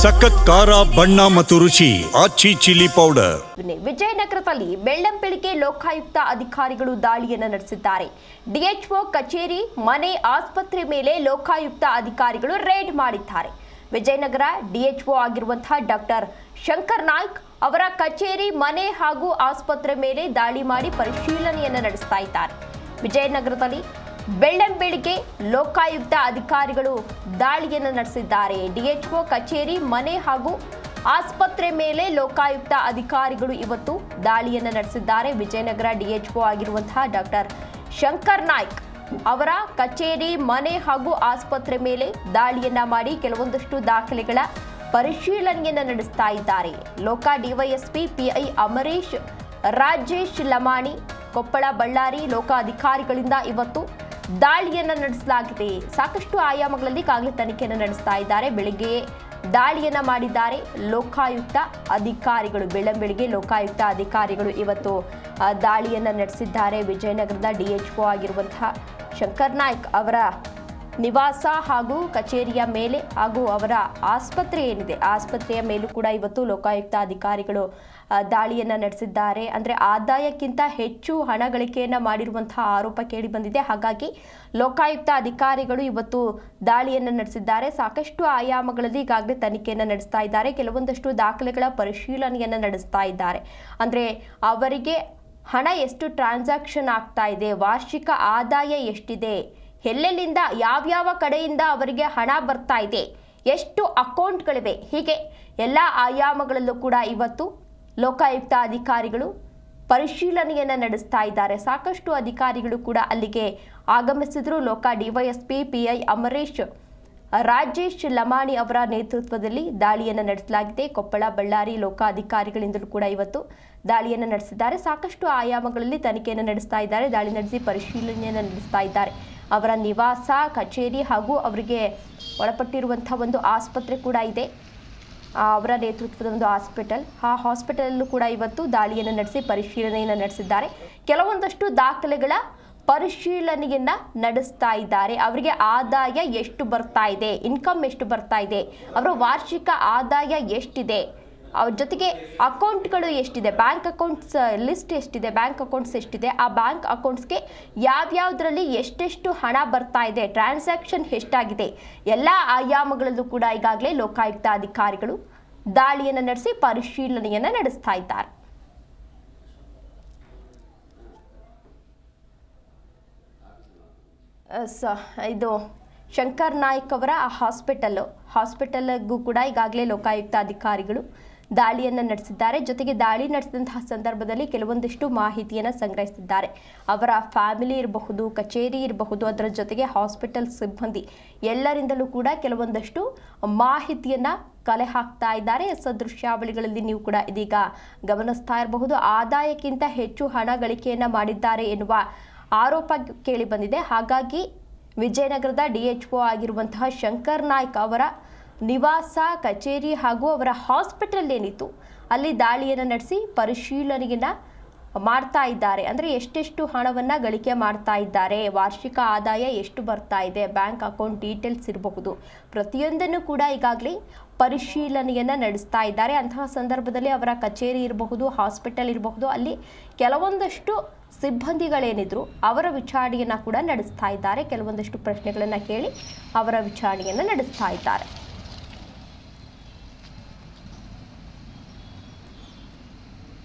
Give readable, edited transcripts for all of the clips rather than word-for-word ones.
ಸಖತ್ ಖಾರ ಬಣ್ಣ ಮತ್ತು ರುಚಿ ಆಚಿ ಚಿಲ್ಲಿ ಪೌಡರ್. ವಿಜಯನಗರದಲ್ಲಿ ಬೆಳ್ಳಂಬೆಳಿಗ್ಗೆ ಲೋಕಾಯುಕ್ತ ಅಧಿಕಾರಿಗಳು ದಾಳಿಯನ್ನು ನಡೆಸಿದ್ದಾರೆ. ಡಿಎಚ್ಒ ಕಚೇರಿ, ಮನೆ, ಆಸ್ಪತ್ರೆ ಮೇಲೆ ಲೋಕಾಯುಕ್ತ ಅಧಿಕಾರಿಗಳು ರೇಡ್ ಮಾಡಿದ್ದಾರೆ. ವಿಜಯನಗರ ಡಿಎಚ್ಒ ಆಗಿರುವಂತಹ ಡಾಕ್ಟರ್ ಶಂಕರ್ ನಾಯ್ಕ್ ಅವರ ಕಚೇರಿ, ಮನೆ ಹಾಗೂ ಆಸ್ಪತ್ರೆ ಮೇಲೆ ದಾಳಿ ಮಾಡಿ ಪರಿಶೀಲನೆಯನ್ನು ನಡೆಸ್ತಾ ಇದ್ದಾರೆ. ವಿಜಯನಗರದಲ್ಲಿ ಬೆಳ್ಳಂಬೆಳಿಗ್ಗೆ ಲೋಕಾಯುಕ್ತ ಅಧಿಕಾರಿಗಳು ದಾಳಿಯನ್ನು ನಡೆಸಿದ್ದಾರೆ. ಡಿಎಚ್ಒ ಕಚೇರಿ, ಮನೆ ಹಾಗೂ ಆಸ್ಪತ್ರೆ ಮೇಲೆ ಲೋಕಾಯುಕ್ತ ಅಧಿಕಾರಿಗಳು ಇವತ್ತು ದಾಳಿಯನ್ನು ನಡೆಸಿದ್ದಾರೆ. ವಿಜಯನಗರ ಡಿಎಚ್ಒ ಆಗಿರುವಂತಹ ಡಾಕ್ಟರ್ ಶಂಕರ್ ನಾಯ್ಕ್ ಅವರ ಕಚೇರಿ, ಮನೆ ಹಾಗೂ ಆಸ್ಪತ್ರೆ ಮೇಲೆ ದಾಳಿಯನ್ನ ಮಾಡಿ ಕೆಲವೊಂದಷ್ಟು ದಾಖಲೆಗಳ ಪರಿಶೀಲನೆಯನ್ನು ನಡೆಸ್ತಾ ಇದ್ದಾರೆ. ಲೋಕ ಡಿವೈಎಸ್ಪಿ ಪಿಐ ಅಮರೇಶ್, ರಾಜೇಶ್ ಲಮಾಣಿ, ಕೊಪ್ಪಳ, ಬಳ್ಳಾರಿ ಲೋಕ ಅಧಿಕಾರಿಗಳಿಂದ ಇವತ್ತು ದಾಳಿಯನ್ನು ನಡೆಸಲಾಗಿದೆ. ಸಾಕಷ್ಟು ಆಯಾಮಗಳಲ್ಲಿ ಈಗಾಗಲೇ ತನಿಖೆಯನ್ನು ನಡೆಸ್ತಾ ಇದ್ದಾರೆ. ಬೆಳಿಗ್ಗೆ ದಾಳಿಯನ್ನ ಮಾಡಿದ್ದಾರೆ ಲೋಕಾಯುಕ್ತ ಅಧಿಕಾರಿಗಳು. ಬೆಳ್ಳಂಬೆಳಿಗ್ಗೆ ಲೋಕಾಯುಕ್ತ ಅಧಿಕಾರಿಗಳು ಇವತ್ತು ದಾಳಿಯನ್ನು ನಡೆಸಿದ್ದಾರೆ. ವಿಜಯನಗರದ ಡಿಎಚ್ಒ ಆಗಿರುವಂತಹ ಶಂಕರ್ ನಾಯ್ಕ್ ಅವರ ನಿವಾಸ ಹಾಗೂ ಕಚೇರಿಯ ಮೇಲೆ ಹಾಗೂ ಅವರ ಆಸ್ಪತ್ರೆ ಏನಿದೆ ಆಸ್ಪತ್ರೆಯ ಮೇಲೂ ಕೂಡ ಇವತ್ತು ಲೋಕಾಯುಕ್ತ ಅಧಿಕಾರಿಗಳು ದಾಳಿಯನ್ನು ನಡೆಸಿದ್ದಾರೆ. ಅಂದರೆ ಆದಾಯಕ್ಕಿಂತ ಹೆಚ್ಚು ಹಣ ಗಳಿಕೆಯನ್ನು ಮಾಡಿರುವಂತಹ ಆರೋಪ ಕೇಳಿ ಬಂದಿದೆ. ಹಾಗಾಗಿ ಲೋಕಾಯುಕ್ತ ಅಧಿಕಾರಿಗಳು ಇವತ್ತು ದಾಳಿಯನ್ನು ನಡೆಸಿದ್ದಾರೆ. ಸಾಕಷ್ಟು ಆಯಾಮಗಳಲ್ಲಿ ಈಗಾಗಲೇ ತನಿಖೆಯನ್ನು ನಡೆಸ್ತಾ ಇದ್ದಾರೆ. ಕೆಲವೊಂದಷ್ಟು ದಾಖಲೆಗಳ ಪರಿಶೀಲನೆಯನ್ನು ನಡೆಸ್ತಾ ಇದ್ದಾರೆ. ಅಂದರೆ ಅವರಿಗೆ ಹಣ ಎಷ್ಟು ಟ್ರಾನ್ಸಾಕ್ಷನ್ ಆಗ್ತಾ ಇದೆ, ವಾರ್ಷಿಕ ಆದಾಯ ಎಷ್ಟಿದೆ, ಎಲ್ಲೆಲ್ಲಿಂದ ಯಾವ್ಯಾವ ಕಡೆಯಿಂದ ಅವರಿಗೆ ಹಣ ಬರ್ತಾ ಇದೆ, ಎಷ್ಟು ಅಕೌಂಟ್ಗಳಿವೆ, ಹೀಗೆ ಎಲ್ಲ ಆಯಾಮಗಳಲ್ಲೂ ಕೂಡ ಇವತ್ತು ಲೋಕಾಯುಕ್ತ ಅಧಿಕಾರಿಗಳು ಪರಿಶೀಲನೆಯನ್ನು ನಡೆಸ್ತಾ ಇದ್ದಾರೆ. ಸಾಕಷ್ಟು ಅಧಿಕಾರಿಗಳು ಕೂಡ ಅಲ್ಲಿಗೆ ಆಗಮಿಸಿದ್ರು. ಲೋಕ ಡಿವೈಎಸ್ಪಿ ಪಿಐ ಅಮರೇಶ್, ರಾಜೇಶ್ ಲಮಾಣಿ ಅವರ ನೇತೃತ್ವದಲ್ಲಿ ದಾಳಿಯನ್ನು ನಡೆಸಲಾಗಿದೆ. ಕೊಪ್ಪಳ, ಬಳ್ಳಾರಿ ಲೋಕ ಅಧಿಕಾರಿಗಳಿಂದಲೂ ಕೂಡ ಇವತ್ತು ದಾಳಿಯನ್ನು ನಡೆಸಿದ್ದಾರೆ. ಸಾಕಷ್ಟು ಆಯಾಮಗಳಲ್ಲಿ ತನಿಖೆಯನ್ನು ನಡೆಸ್ತಾ ಇದ್ದಾರೆ. ದಾಳಿ ನಡೆಸಿ ಪರಿಶೀಲನೆಯನ್ನು ನಡೆಸ್ತಾ ಇದ್ದಾರೆ. ಅವರ ನಿವಾಸ, ಕಚೇರಿ ಹಾಗೂ ಅವರಿಗೆ ಒಳಪಟ್ಟಿರುವಂಥ ಒಂದು ಆಸ್ಪತ್ರೆ ಕೂಡ ಇದೆ. ಅವರ ನೇತೃತ್ವದ ಒಂದು ಹಾಸ್ಪಿಟಲ್, ಆ ಹಾಸ್ಪಿಟಲಲ್ಲೂ ಕೂಡ ಇವತ್ತು ದಾಳಿಯನ್ನು ನಡೆಸಿ ಪರಿಶೀಲನೆಯನ್ನು ನಡೆಸಿದ್ದಾರೆ. ಕೆಲವೊಂದಷ್ಟು ದಾಖಲೆಗಳ ಪರಿಶೀಲನೆಯನ್ನ ನಡೆಸ್ತಾ ಇದ್ದಾರೆ. ಅವರಿಗೆ ಆದಾಯ ಎಷ್ಟು ಬರ್ತಾ ಇದೆ, ಇನ್ಕಮ್ ಎಷ್ಟು ಬರ್ತಾ ಇದೆ, ಅವರ ವಾರ್ಷಿಕ ಆದಾಯ ಎಷ್ಟಿದೆ, ಅವ್ರ ಜೊತೆಗೆ ಅಕೌಂಟ್ಗಳು ಎಷ್ಟಿದೆ, ಬ್ಯಾಂಕ್ ಅಕೌಂಟ್ಸ್ ಲಿಸ್ಟ್ ಎಷ್ಟಿದೆ, ಬ್ಯಾಂಕ್ ಅಕೌಂಟ್ಸ್ ಎಷ್ಟಿದೆ, ಆ ಬ್ಯಾಂಕ್ ಅಕೌಂಟ್ಸ್ಗೆ ಯಾವ್ಯಾವುದರಲ್ಲಿ ಎಷ್ಟೆಷ್ಟು ಹಣ ಬರ್ತಾ ಇದೆ, ಟ್ರಾನ್ಸಾಕ್ಷನ್ ಎಷ್ಟಾಗಿದೆ, ಎಲ್ಲ ಆಯಾಮಗಳಲ್ಲೂ ಕೂಡ ಈಗಾಗಲೇ ಲೋಕಾಯುಕ್ತ ಅಧಿಕಾರಿಗಳು ದಾಳಿಯನ್ನು ನಡೆಸಿ ಪರಿಶೀಲನೆಯನ್ನು ನಡೆಸ್ತಾ ಇದ್ದಾರೆ. ಇದು ಶಂಕರ್ ನಾಯ್ಕ್ ಅವರ ಹಾಸ್ಪಿಟಲ್ಗೂ ಕೂಡ ಈಗಾಗಲೇ ಲೋಕಾಯುಕ್ತ ಅಧಿಕಾರಿಗಳು ದಾಳಿಯನ್ನು ನಡೆಸಿದ್ದಾರೆ. ಜೊತೆಗೆ ದಾಳಿ ನಡೆಸಿದಂತಹ ಸಂದರ್ಭದಲ್ಲಿ ಕೆಲವೊಂದಿಷ್ಟು ಮಾಹಿತಿಯನ್ನು ಸಂಗ್ರಹಿಸಿದ್ದಾರೆ. ಅವರ ಫ್ಯಾಮಿಲಿ ಇರಬಹುದು, ಕಚೇರಿ ಇರಬಹುದು, ಅದರ ಜೊತೆಗೆ ಹಾಸ್ಪಿಟಲ್ ಸಿಬ್ಬಂದಿ ಎಲ್ಲರಿಂದಲೂ ಕೂಡ ಕೆಲವೊಂದಷ್ಟು ಮಾಹಿತಿಯನ್ನು ಕಲೆ ಹಾಕ್ತಾ ಇದ್ದಾರೆ. ದೃಶ್ಯಾವಳಿಗಳಲ್ಲಿ ನೀವು ಕೂಡ ಇದೀಗ ಗಮನಿಸ್ತಾ ಇರಬಹುದು. ಆದಾಯಕ್ಕಿಂತ ಹೆಚ್ಚು ಹಣ ಗಳಿಕೆಯನ್ನು ಮಾಡಿದ್ದಾರೆ ಎನ್ನುವ ಆರೋಪ ಕೇಳಿ ಬಂದಿದೆ. ಹಾಗಾಗಿ ವಿಜಯನಗರದ ಡಿಎಚ್ಒ ಆಗಿರುವಂತಹ ಶಂಕರ್ ನಾಯ್ಕ್ ಅವರ ನಿವಾಸ, ಕಚೇರಿ ಹಾಗೂ ಅವರ ಹಾಸ್ಪಿಟಲ್ ಏನಿತ್ತು ಅಲ್ಲಿ ದಾಳಿಯನ್ನು ನಡೆಸಿ ಪರಿಶೀಲನೆಯನ್ನು ಮಾಡ್ತಾ ಇದ್ದಾರೆ. ಅಂದರೆ ಎಷ್ಟೆಷ್ಟು ಹಣವನ್ನು ಗಳಿಕೆ ಮಾಡ್ತಾ ಇದ್ದಾರೆ, ವಾರ್ಷಿಕ ಆದಾಯ ಎಷ್ಟು ಬರ್ತಾ ಇದೆ, ಬ್ಯಾಂಕ್ ಅಕೌಂಟ್ ಡೀಟೇಲ್ಸ್ ಇರಬಹುದು, ಪ್ರತಿಯೊಂದನ್ನು ಕೂಡ ಈಗಾಗಲೇ ಪರಿಶೀಲನೆಯನ್ನು ನಡೆಸ್ತಾ ಇದ್ದಾರೆ. ಅಂತಹ ಸಂದರ್ಭದಲ್ಲಿ ಅವರ ಕಚೇರಿ ಇರಬಹುದು, ಹಾಸ್ಪಿಟಲ್ ಇರಬಹುದು, ಅಲ್ಲಿ ಕೆಲವೊಂದಷ್ಟು ಸಿಬ್ಬಂದಿಗಳೇನಿದ್ರು ಅವರ ವಿಚಾರಣೆಯನ್ನು ಕೂಡ ನಡೆಸ್ತಾ ಇದ್ದಾರೆ. ಕೆಲವೊಂದಷ್ಟು ಪ್ರಶ್ನೆಗಳನ್ನು ಕೇಳಿ ಅವರ ವಿಚಾರಣೆಯನ್ನು ನಡೆಸ್ತಾ ಇದ್ದಾರೆ.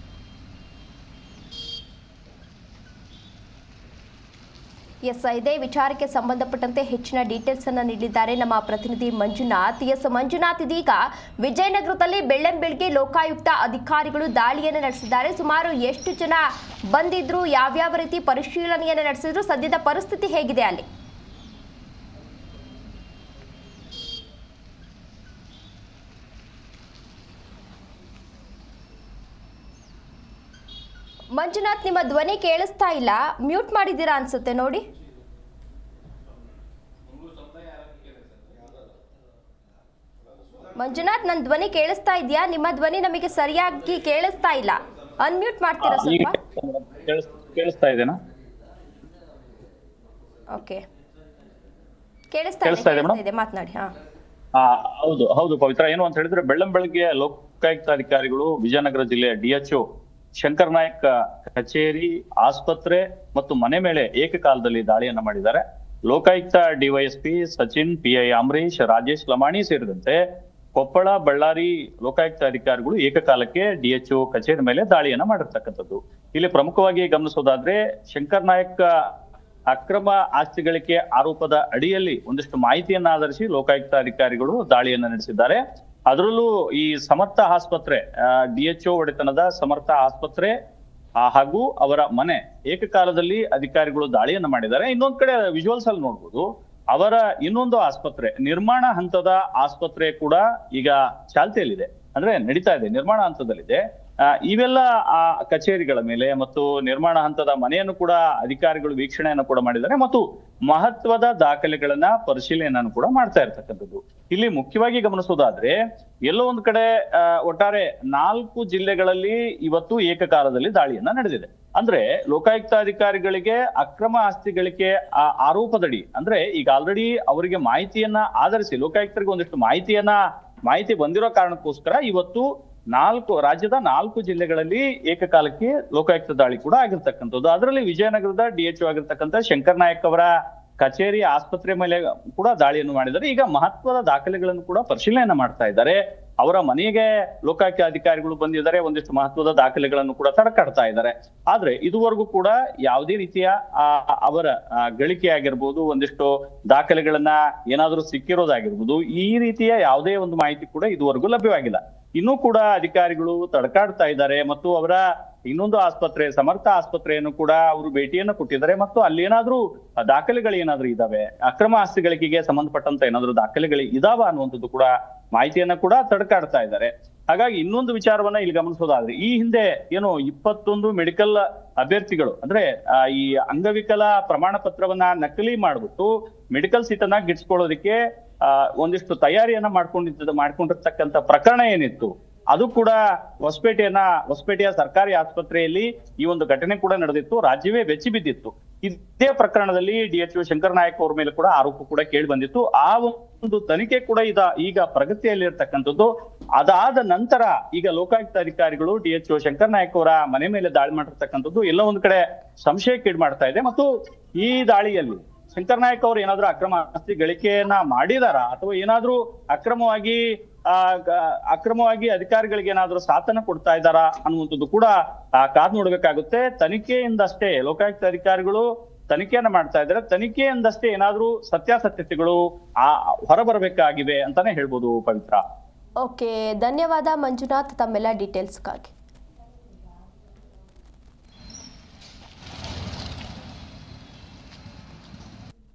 ಇದೇ ವಿಚಾರಕ್ಕೆ ಸಂಬಂಧಪಟ್ಟಂತೆ ಹೆಚ್ಚಿನ ಡೀಟೇಲ್ಸ್ ಅನ್ನು ನೀಡಿದ್ದಾರೆ ನಮ್ಮ ಪ್ರತಿನಿಧಿ ಮಂಜುನಾಥ್. ಮಂಜುನಾಥ್, ಇದೀಗ ವಿಜಯನಗರದಲ್ಲಿ ಬೆಳ್ಳಂಬೆಳಿಗ್ಗೆ ಲೋಕಾಯುಕ್ತ ಅಧಿಕಾರಿಗಳು ದಾಳಿಯನ್ನು ನಡೆಸಿದ್ದಾರೆ. ಸುಮಾರು ಎಷ್ಟು ಜನ ಬಂದಿದ್ರು, ಯಾವ್ಯಾವ ರೀತಿ ಪರಿಶೀಲನೆಯನ್ನು ನಡೆಸಿದ್ರು, ಸದ್ಯದ ಪರಿಸ್ಥಿತಿ ಹೇಗಿದೆ ಅಲ್ಲಿ? ಮಂಜುನಾಥ್, ನಿಮ್ಮ ಧ್ವನಿ ಕೇಳಿಸ್ತಾ ಇಲ್ಲ, ಮ್ಯೂಟ್ ಮಾಡಿದ್ದೀರಾ ಅನ್ಸುತ್ತೆ ನೋಡಿ. ಮಂಜುನಾಥ್, ನನ್ನ ಧ್ವನಿ ಕೇಳಿಸ್ತಾ ಇದೆಯಾ? ನಿಮ್ಮ ಧ್ವನಿ ನಮಗೆ ಸರಿಯಾಗಿ ಕೇಳಿಸ್ತಾ ಇಲ್ಲ, ಅನ್ಮ್ಯೂಟ್ ಮಾಡ್ತೀರಾ ಸ್ವಲ್ಪ? ಕೇಳಿಸ್ತಾ ಇದೆನಾ? ಓಕೆ, ಕೇಳಿಸ್ತಾ ಇದೆ, ಮಾತನಾಡಿ. ಆ, ಹೌದು ಹೌದು ಪವಿತ್ರ. ಏನು ಅಂತ ಹೇಳಿದ್ರೆ ಬೆಳ್ಳಂಬೆಳಗ್ಗೆ ಲೋಕಾಯುಕ್ತ ಅಧಿಕಾರಿಗಳು ವಿಜಯನಗರ ಜಿಲ್ಲೆಯ DHO ಶಂಕರ್ ನಾಯಕ್ ಕಚೇರಿ, ಆಸ್ಪತ್ರೆ ಮತ್ತು ಮನೆ ಮೇಲೆ ಏಕಕಾಲದಲ್ಲಿ ದಾಳಿಯನ್ನ ಮಾಡಿದ್ದಾರೆ. ಲೋಕಾಯುಕ್ತ DYSP ಸಚಿನ್, PI ಅಂಬರೀಶ್, ರಾಜೇಶ್ ಲಮಾಣಿ ಸೇರಿದಂತೆ ಕೊಪ್ಪಳ, ಬಳ್ಳಾರಿ ಲೋಕಾಯುಕ್ತ ಅಧಿಕಾರಿಗಳು ಏಕಕಾಲಕ್ಕೆ DHO ಕಚೇರಿ ಮೇಲೆ ದಾಳಿಯನ್ನ ಮಾಡಿರ್ತಕ್ಕಂಥದ್ದು. ಇಲ್ಲಿ ಪ್ರಮುಖವಾಗಿ ಗಮನಿಸೋದಾದ್ರೆ ಶಂಕರ್ ನಾಯಕ್ ಅಕ್ರಮ ಆಸ್ತಿ ಗಳಿಕೆ ಆರೋಪದ ಅಡಿಯಲ್ಲಿ ಒಂದಿಷ್ಟು ಮಾಹಿತಿಯನ್ನ ಆಧರಿಸಿ ಲೋಕಾಯುಕ್ತ ಅಧಿಕಾರಿಗಳು ದಾಳಿಯನ್ನ ನಡೆಸಿದ್ದಾರೆ. ಅದರಲ್ಲೂ ಈ ಸಮರ್ಥ ಆಸ್ಪತ್ರೆ, DHO ಒಡೆತನದ ಸಮರ್ಥ ಆಸ್ಪತ್ರೆ ಹಾಗೂ ಅವರ ಮನೆ ಏಕಕಾಲದಲ್ಲಿ ಅಧಿಕಾರಿಗಳು ದಾಳಿಯನ್ನ ಮಾಡಿದ್ದಾರೆ. ಇನ್ನೊಂದ್ ಕಡೆ ವಿಜುವಲ್ಸ್ ಅಲ್ಲಿ ನೋಡ್ಬೋದು, ಅವರ ಇನ್ನೊಂದು ಆಸ್ಪತ್ರೆ, ನಿರ್ಮಾಣ ಹಂತದ ಆಸ್ಪತ್ರೆ ಕೂಡ ಈಗ ಚಾಲ್ತಿಯಲ್ಲಿದೆ, ಅಂದ್ರೆ ನಡೀತಾ ಇದೆ, ನಿರ್ಮಾಣ ಹಂತದಲ್ಲಿದೆ. ಇವೆಲ್ಲ ಆ ಕಚೇರಿಗಳ ಮೇಲೆ ಮತ್ತು ನಿರ್ಮಾಣ ಹಂತದ ಮನೆಯನ್ನು ಕೂಡ ಅಧಿಕಾರಿಗಳು ವೀಕ್ಷಣೆಯನ್ನು ಕೂಡ ಮಾಡಿದ್ದಾರೆ ಮತ್ತು ಮಹತ್ವದ ದಾಖಲೆಗಳನ್ನ ಪರಿಶೀಲನೆಯನ್ನು ಕೂಡ ಮಾಡ್ತಾ ಇರ್ತಕ್ಕಂಥದ್ದು. ಇಲ್ಲಿ ಮುಖ್ಯವಾಗಿ ಗಮನಿಸೋದಾದ್ರೆ ಎಲ್ಲೋ ಒಂದ್ ಕಡೆ ಒಟ್ಟಾರೆ 4 ಜಿಲ್ಲೆಗಳಲ್ಲಿ ಇವತ್ತು ಏಕಕಾಲದಲ್ಲಿ ದಾಳಿಯನ್ನ ನಡೆದಿದೆ. ಅಂದ್ರೆ ಲೋಕಾಯುಕ್ತ ಅಧಿಕಾರಿಗಳಿಗೆ ಅಕ್ರಮ ಆಸ್ತಿ ಗಳಿಕೆ ಆರೋಪದಡಿ, ಅಂದ್ರೆ ಈಗ ಆಲ್ರೆಡಿ ಅವರಿಗೆ ಮಾಹಿತಿಯನ್ನ ಆಧರಿಸಿ ಲೋಕಾಯುಕ್ತರಿಗೆ ಒಂದಿಷ್ಟು ಮಾಹಿತಿ ಬಂದಿರೋ ಕಾರಣಕ್ಕೋಸ್ಕರ ಇವತ್ತು ರಾಜ್ಯದ 4 ಜಿಲ್ಲೆಗಳಲ್ಲಿ ಏಕಕಾಲಕ್ಕೆ ಲೋಕಾಯುಕ್ತ ದಾಳಿ ಕೂಡ ಆಗಿರ್ತಕ್ಕಂಥದ್ದು. ಅದರಲ್ಲಿ ವಿಜಯನಗರದ DHO ಆಗಿರ್ತಕ್ಕಂಥ ಶಂಕರ್ ನಾಯಕ್ ಅವರ ಕಚೇರಿ, ಆಸ್ಪತ್ರೆ ಮೇಲೆ ಕೂಡ ದಾಳಿಯನ್ನು ಮಾಡಿದ್ದಾರೆ. ಈಗ ಮಹತ್ವದ ದಾಖಲೆಗಳನ್ನು ಕೂಡ ಪರಿಶೀಲನೆ ಮಾಡ್ತಾ ಇದ್ದಾರೆ. ಅವರ ಮನೆಗೆ ಲೋಕಾಯುಕ್ತ ಅಧಿಕಾರಿಗಳು ಬಂದಿದ್ದಾರೆ, ಒಂದಿಷ್ಟು ಮಹತ್ವದ ದಾಖಲೆಗಳನ್ನು ಕೂಡ ತಡಕಾಡ್ತಾ ಇದ್ದಾರೆ. ಆದ್ರೆ ಇದುವರೆಗೂ ಕೂಡ ಯಾವುದೇ ರೀತಿಯ ಅವರ ಗಳಿಕೆ ಆಗಿರ್ಬೋದು, ಒಂದಿಷ್ಟು ದಾಖಲೆಗಳನ್ನ ಏನಾದ್ರೂ ಸಿಕ್ಕಿರೋದಾಗಿರ್ಬೋದು, ಈ ರೀತಿಯ ಯಾವುದೇ ಒಂದು ಮಾಹಿತಿ ಕೂಡ ಇದುವರೆಗೂ ಲಭ್ಯವಾಗಿಲ್ಲ. ಇನ್ನೂ ಕೂಡ ಅಧಿಕಾರಿಗಳು ತಡಕಾಡ್ತಾ ಇದ್ದಾರೆ ಮತ್ತು ಅವರ ಇನ್ನೊಂದು ಆಸ್ಪತ್ರೆ, ಸಮರ್ಥ ಆಸ್ಪತ್ರೆಯನ್ನು ಕೂಡ ಅವರು ಭೇಟಿಯನ್ನು ಕೊಟ್ಟಿದ್ದಾರೆ ಮತ್ತು ಅಲ್ಲಿ ಏನಾದ್ರೂ ದಾಖಲೆಗಳು ಏನಾದ್ರೂ ಇದಾವೆ, ಅಕ್ರಮ ಆಸ್ತಿ ಗಳಿಕೆಗೆ ಸಂಬಂಧಪಟ್ಟಂತ ಏನಾದ್ರೂ ದಾಖಲೆಗಳು ಇದಾವ ಅನ್ನುವಂಥದ್ದು ಕೂಡ ಮಾಹಿತಿಯನ್ನ ಕೂಡ ತಡಕಾಡ್ತಾ ಇದ್ದಾರೆ. ಹಾಗಾಗಿ ಇನ್ನೊಂದು ವಿಚಾರವನ್ನ ಇಲ್ಲಿ ಗಮನಿಸೋದಾದ್ರೆ, ಈ ಹಿಂದೆ ಏನು 21 ಮೆಡಿಕಲ್ ಅಭ್ಯರ್ಥಿಗಳು, ಅಂದ್ರೆ ಈ ಅಂಗವಿಕಲ ಪ್ರಮಾಣ ಪತ್ರವನ್ನ ನಕಲಿ ಮಾಡ್ಬಿಟ್ಟು ಮೆಡಿಕಲ್ ಸೀಟನ್ನ ಗಿಟ್ಸ್ಕೊಳ್ಳೋದಕ್ಕೆ ಒಂದಿಷ್ಟು ತಯಾರಿಯನ್ನ ಮಾಡ್ಕೊಂಡಿರ್ತಕ್ಕಂಥ ಪ್ರಕರಣ ಏನಿತ್ತು, ಅದು ಕೂಡ ಹೊಸಪೇಟೆಯ ಸರ್ಕಾರಿ ಆಸ್ಪತ್ರೆಯಲ್ಲಿ ಈ ಒಂದು ಘಟನೆ ಕೂಡ ನಡೆದಿತ್ತು. ರಾಜ್ಯವೇ ಬೆಚ್ಚಿ ಬಿದ್ದಿತ್ತು. ಇದೇ ಪ್ರಕರಣದಲ್ಲಿ DHO ಶಂಕರ್ ನಾಯಕ್ ಅವ್ರ ಮೇಲೆ ಕೂಡ ಆರೋಪ ಕೂಡ ಕೇಳಿ ಬಂದಿತ್ತು. ಆ ಒಂದು ತನಿಖೆ ಕೂಡ ಈಗ ಪ್ರಗತಿಯಲ್ಲಿ ಇರ್ತಕ್ಕಂಥದ್ದು. ಅದಾದ ನಂತರ ಈಗ ಲೋಕಾಯುಕ್ತ ಅಧಿಕಾರಿಗಳು DHO ಶಂಕರ್ ನಾಯಕ್ ಅವರ ಮನೆ ಮೇಲೆ ದಾಳಿ ಮಾಡಿರ್ತಕ್ಕಂಥದ್ದು ಎಲ್ಲ ಒಂದ್ ಕಡೆ ಸಂಶಯಕ್ಕೀಡು ಮಾಡ್ತಾ ಇದೆ. ಮತ್ತು ಈ ದಾಳಿಯಲ್ಲಿ ಶಂಕರ್ ನಾಯಕ್ ಅವರು ಏನಾದ್ರೂ ಅಕ್ರಮ ಆಸ್ತಿ ಗಳಿಕೆಯನ್ನ ಮಾಡಿದಾರಾ ಅಥವಾ ಏನಾದ್ರೂ ಅಕ್ರಮವಾಗಿ ಅಧಿಕಾರಿಗಳಿಗೆ ಏನಾದ್ರೂ ಸಾಥನ್ನ ಕೊಡ್ತಾ ಇದ್ದಾರಾ ಅನ್ನುವಂಥದ್ದು ಕೂಡ ಕಾದ್ ನೋಡ್ಬೇಕಾಗುತ್ತೆ. ತನಿಖೆಯಿಂದಷ್ಟೇ ಲೋಕಾಯುಕ್ತ ಅಧಿಕಾರಿಗಳು ತನಿಖೆಯನ್ನ ಮಾಡ್ತಾ ಇದ್ದಾರೆ. ತನಿಖೆಯಿಂದಷ್ಟೇ ಏನಾದ್ರೂ ಸತ್ಯಾಸತ್ಯತೆಗಳು ಹೊರಬರಬೇಕಾಗಿವೆ ಅಂತಾನೆ ಹೇಳ್ಬೋದು ಪವಿತ್ರ. ಓಕೆ, ಧನ್ಯವಾದ ಮಂಜುನಾಥ್ ತಮ್ಮೆಲ್ಲ ಡೀಟೇಲ್ಸ್ಗಾಗಿ.